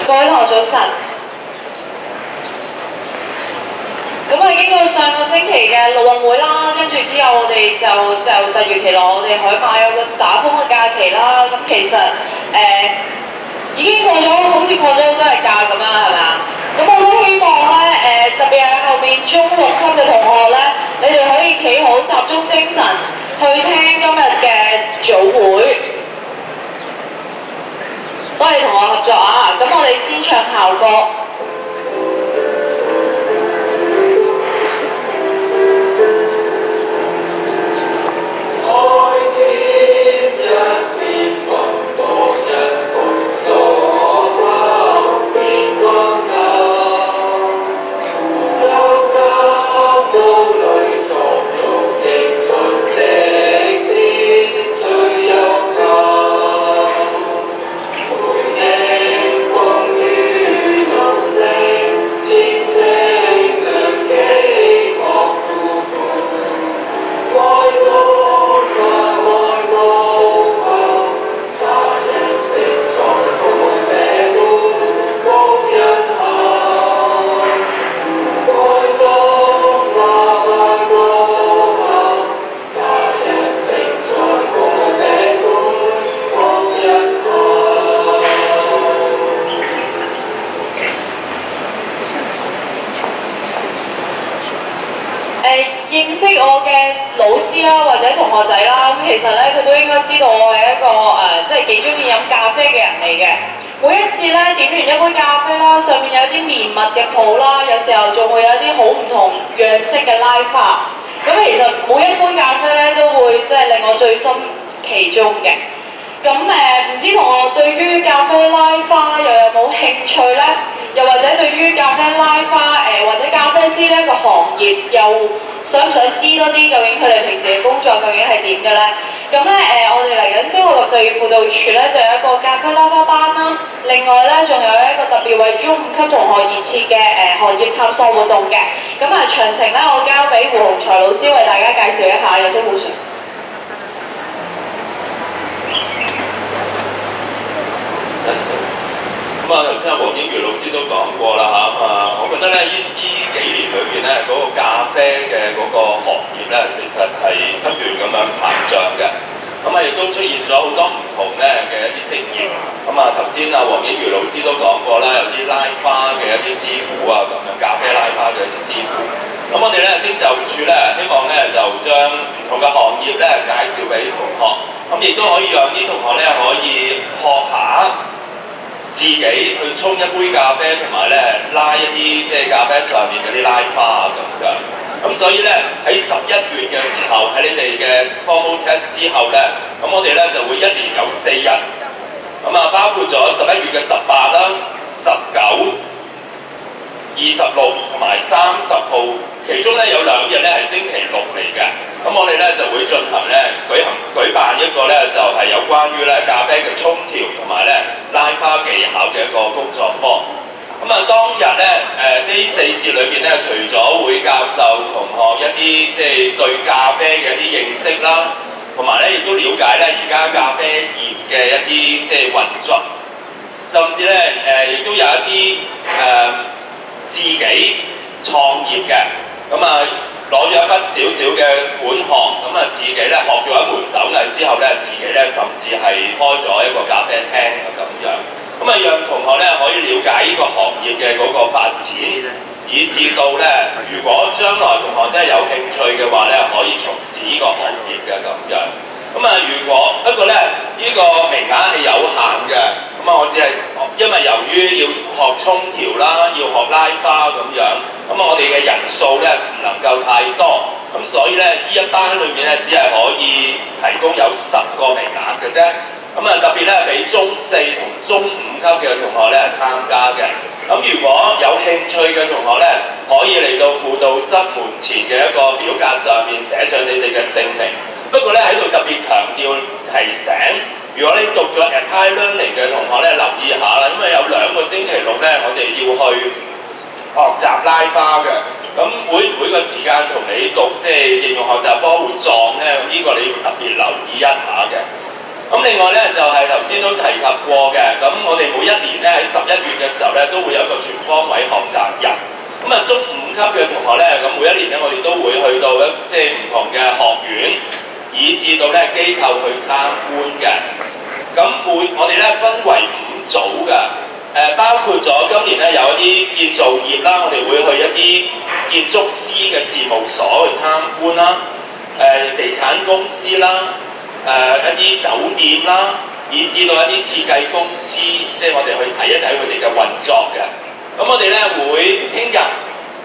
各位同學早晨。咁啊，經過上個星期嘅陸運會啦，跟住之後我哋就突如其來，我哋海馬有個打風嘅假期啦。咁其實已經破咗，好似破咗好多日假咁啊，係咪啊？咁我都希望咧特別係後面中6級嘅同學咧，你哋可以企好，集中精神去聽今日嘅組會。多謝同學合作啊！咁我哋先唱校歌。認識我嘅老師啦，或者同學仔啦，咁其實咧佢都應該知道我係一個即係幾中意飲咖啡嘅人嚟嘅。每一次咧點完一杯咖啡啦，上面有一啲綿密嘅泡啦，有時候仲會有一啲好唔同樣式嘅拉花。咁其實每一杯咖啡咧都會即係令我醉心其中嘅。咁唔知同學對於咖啡拉花又有冇興趣咧？又或者對於咖啡拉花或者咖啡師呢一個行業又想唔想知多啲究竟佢哋平時嘅工作究竟係點嘅咧？咁咧我哋嚟緊小學及就業輔導處咧就有一個咖啡拉花班啦。另外咧仲有一個特別為中5級同學而設嘅行業探索活動嘅。咁詳情咧我交俾胡鴻才老師為大家介紹一下，有請胡 Sir。咁啊，頭先阿黃英如老師都講過啦嚇，我覺得咧呢幾年裏邊咧嗰個咖啡嘅嗰個行業咧，其實係不斷咁樣膨脹嘅。咁亦都出現咗好多唔同咧嘅一啲職業。頭先阿黃英如老師都講過啦，有啲拉花嘅一啲師傅啊，咁樣咖啡拉花嘅一啲師傅。咁我哋咧先就住咧，希望咧就將唔同嘅行業咧介紹俾同學，亦都可以讓啲同學咧可以學下自己去沖一杯咖啡，同埋咧拉一啲即係咖啡上面嗰啲拉花咁樣。咁所以咧喺11月嘅時候，喺你哋嘅 formal test 之後咧，咁我哋咧就會1年有4日，包括咗11月嘅18啦、19、26同埋30號，其中咧有2日咧係星期6嚟嘅。咁我哋咧就會進行咧舉辦一個咧就係有關於咧咖啡嘅沖調同埋咧拉花技巧嘅一個工作坊。當日咧即係呢4節裏邊咧，除咗會教授同學一啲即係對咖啡嘅一啲認識啦，同埋咧亦都了解咧而家咖啡業嘅一啲即係運作，甚至咧亦都有一啲自己創業嘅攞咗一筆少少嘅款項，自己咧學咗一門手藝之後咧，自己咧甚至係開咗一個咖啡廳咁樣，讓同學咧可以了解呢個行業嘅嗰個發展，以至到咧如果將來同學真係有興趣嘅話咧，可以從事呢個行業嘅咁樣。如果不過咧呢個名額係有限嘅，我只係因為由於要學沖調啦，要學拉花咁樣，我哋嘅人數咧唔能夠太多，所以咧呢一班裏面咧只係可以提供有10個名額嘅啫。特別咧俾中4同中5級嘅同學咧參加嘅。如果有興趣嘅同學咧，可以嚟到輔導室門前嘅一個表格上面寫上你哋嘅姓名。不過咧喺度特別強調提醒，如果你讀咗 Apply Learning 嘅同學咧，留意下啦，因為有2個星期六咧，我哋要去學習拉花嘅。會唔會個時間同你讀即係應用學習科會撞咧？呢個你要特別留意一下嘅。咁另外咧就係頭先都提及過嘅，咁我哋每一年咧喺11月嘅時候咧都會有一個全方位學習日。咁啊，中5級嘅同學咧，咁每一年咧我哋都會去到即係唔同嘅學院，以至到咧機構去參觀嘅。咁我哋咧分為5組嘅，包括咗今年咧有一啲建造業啦，我哋會去一啲建築師嘅事務所去參觀啦，地產公司啦。一啲酒店啦，以至到一啲設計公司，即係我哋去睇一睇佢哋嘅運作嘅。咁我哋咧會聽日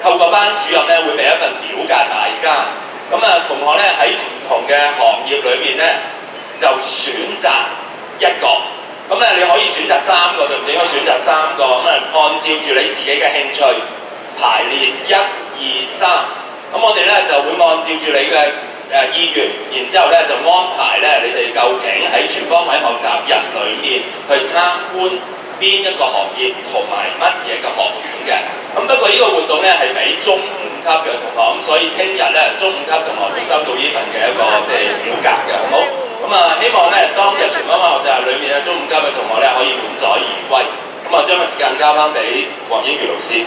透過班主任咧會俾一份表格大家。咁啊，同學咧喺唔同嘅行業裏面咧就選擇一個。咁咧你可以選擇3個，對唔對？應該選擇3個。咁啊，按照住你自己嘅興趣排列1、2、3。咁我哋咧就會按照住你嘅意願，然之後咧就安排咧你哋究竟喺全方位學習日裏面去參觀邊一個行業同埋乜嘢嘅學院嘅。咁不過呢個活動咧係俾中5級嘅同學，咁所以聽日咧中5級同學會收到呢份嘅一個即係表格嘅，好唔好？咁啊，希望咧當日全方位學習日裏面咧中5級嘅同學咧可以滿載而歸。咁啊，將個時間交翻俾黃英如老師。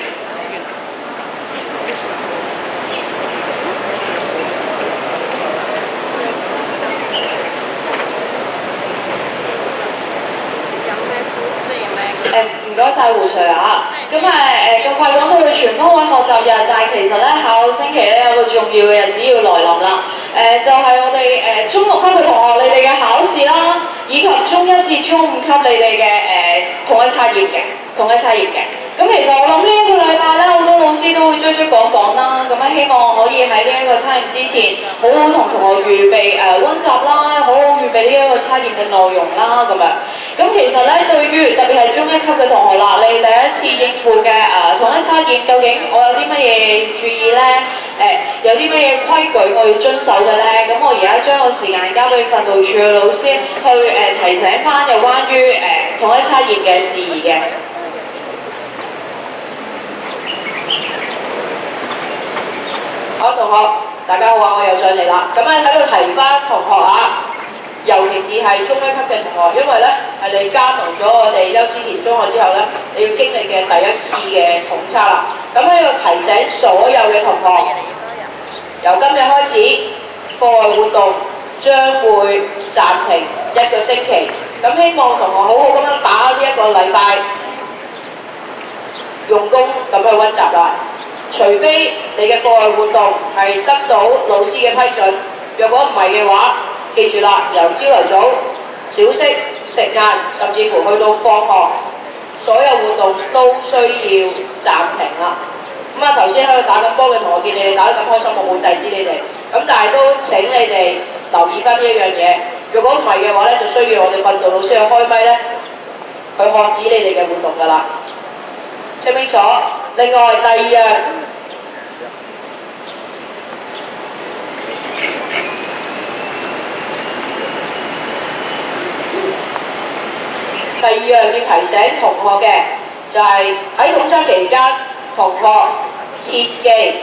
唔該晒胡 Sir 啊！咁咁快講到去全方位學習日，但係其實咧下個星期咧有個重要嘅日子要來臨啦。就係我哋中6級嘅同學，你哋嘅考試啦，以及中1至中5級你哋嘅同一測驗嘅。咁其實我諗呢一個禮拜咧，好多老師都會追講啦。咁希望可以喺呢一個測驗之前，好好同同學預備溫習啦，好好預備呢一個測驗嘅內容啦，咁樣。咁其實咧，對於特別係中1級嘅同學啦，你第一次應付嘅統一測驗，究竟我有啲乜嘢注意咧？有啲乜嘢規矩我要遵守嘅咧？咁我而家將個時間交俾訓導處嘅老師去提醒翻有關於統一測驗嘅事宜嘅。好，同學，大家好啊！我又上嚟啦。咁喺度提翻同學啊，尤其是係中1級嘅同學，因為咧係你加盟咗我哋邱之田中學之後咧，你要經歷嘅第一次嘅統測啦。咁喺度提醒所有嘅同學，由今日開始，課外活動將會暫停1個星期。咁希望同學好好咁樣把握呢一個禮拜，用功咁去溫習啦。除非你嘅課外活動係得到老師嘅批准，若果唔係嘅話，記住啦，由朝頭早、小息、食晏，甚至乎去到放學，所有活動都需要暫停啦。咁頭先喺度打緊波嘅同學，見你哋打得咁開心，我冇制止你哋。咁但係都請你哋留意翻呢一樣嘢。如果唔係嘅話咧，就需要我哋訓導老師去開咪咧，去喝止你哋嘅活動㗎啦。清唔清楚？另外第二樣，要提醒同學嘅就係喺統測期間，同學切記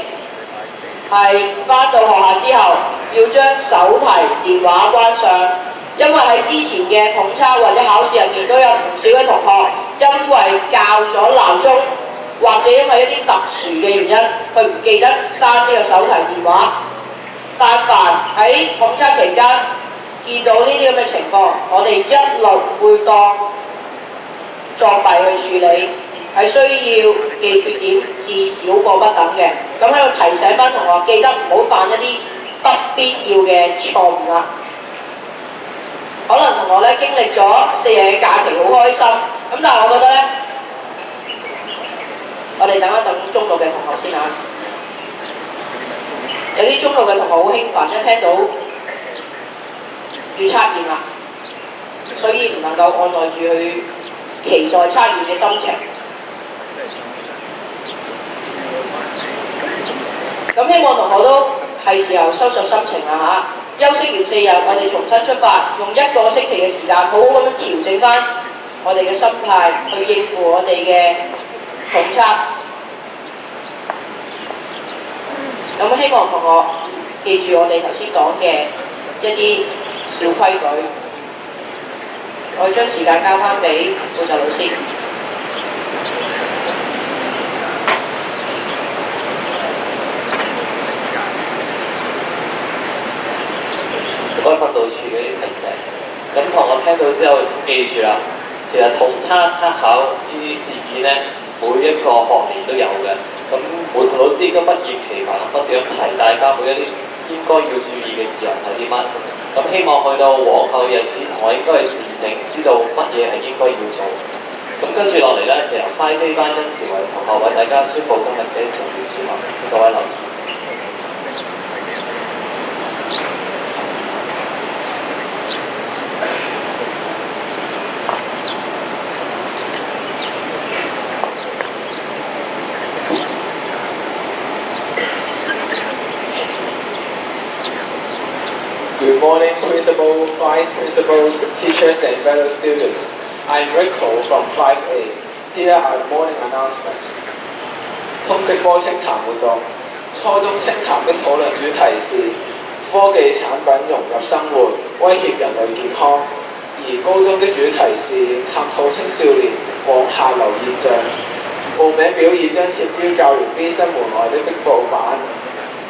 係返到學校之後要將手提電話關上，因為喺之前嘅統測或者考試入面都有唔少嘅同學因為校咗鬧鐘，或者因為一啲特殊嘅原因，佢唔記得閂呢個手提電話。但凡喺統測期間見到呢啲咁嘅情況，我哋一律會當作弊去處理，係需要記缺點至少過不等嘅。咁喺度提醒翻同學，記得唔好犯一啲不必要嘅錯誤啦。可能同學咧經歷咗4日嘅假期好開心，咁但係我覺得咧，我哋等一等中6嘅同學先嚇。有啲中6嘅同學好興奮，一聽到要測驗啦，所以唔能夠按耐住去期待測驗嘅心情。咁希望同學都係時候收拾心情啦嚇。休息完4日，我哋重新出發，用1個星期嘅時間，好好咁樣調整翻我哋嘅心態，去應付我哋嘅統測。咁希望同學記住我哋頭先講嘅一啲小規矩。我將時間交翻俾負責老師。唔該訓導處嘅啲提醒。咁同學聽到之後請記住啦，其實統測考呢啲事件咧，每一個學年都有嘅。咁每個老師都不厭其煩不斷提大家每一啲應該要注意嘅事項係啲乜。咁希望去到往後日子，同學應該係自省，知道乜嘢係應該要做。咁跟住落嚟咧，就由 5A 班甄士偉同學為大家宣佈今日嘅重要事項，請各位留意。Good morning, Principal, Vice Principals, teachers and fellow students. I'm Rico from 5A. Here are the morning announcements. 通識科清談活動，初中清談的討論主題是科技產品融入生活，威脅人類健康；而高中的主題是探討青少年往下流現象。報名表已張貼於教員機室門外的壁布板，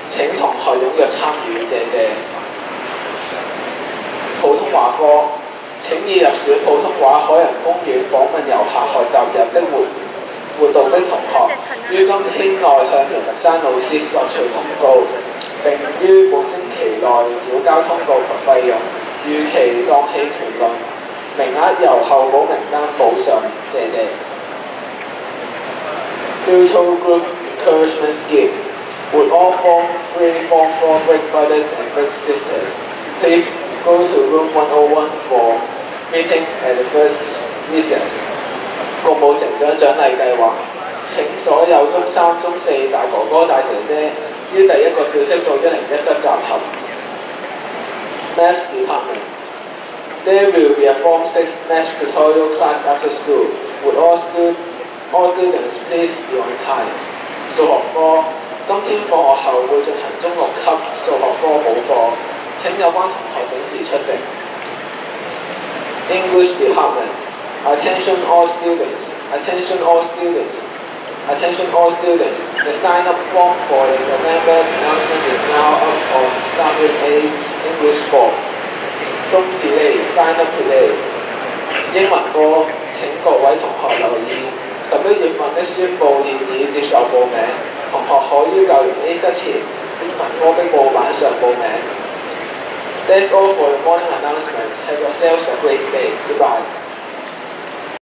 請同學踴躍參與，謝謝。普通話科，請已入選普通話海洋公園訪問遊客學習日的活動的同學，於今天內向楊木山老師索取通告，並於本星期內繳交通告及費用，預期當棄權論，名額由候補名單補上，謝謝。Mutual Group Encouragement Scheme would all Form 3, Form 4 Great Brothers and Great Sisters please go to room 101 for meeting at the first recess。共務成長獎勵計劃，請所有中三、中四大哥哥、大姐姐於第一個小息到101室集合。Maths Department. There will be a Form 6 Maths tutorial class after school. Would all students please be on time？ 數學科，今天放學後會進行中6級數學科補課。請有關同學準時出席。English Department. Attention all students. Attention all students. Attention all students. The sign-up form for the November announcement is now up on Standard A's English board. Don't delay. Sign up today. 英文科，請各位同學留意，11月份的宣佈現已接受報名，同學可於教員 A 室前英文科的報板上報名。That's all for the morning announcements. Have yourselves a great day. Goodbye.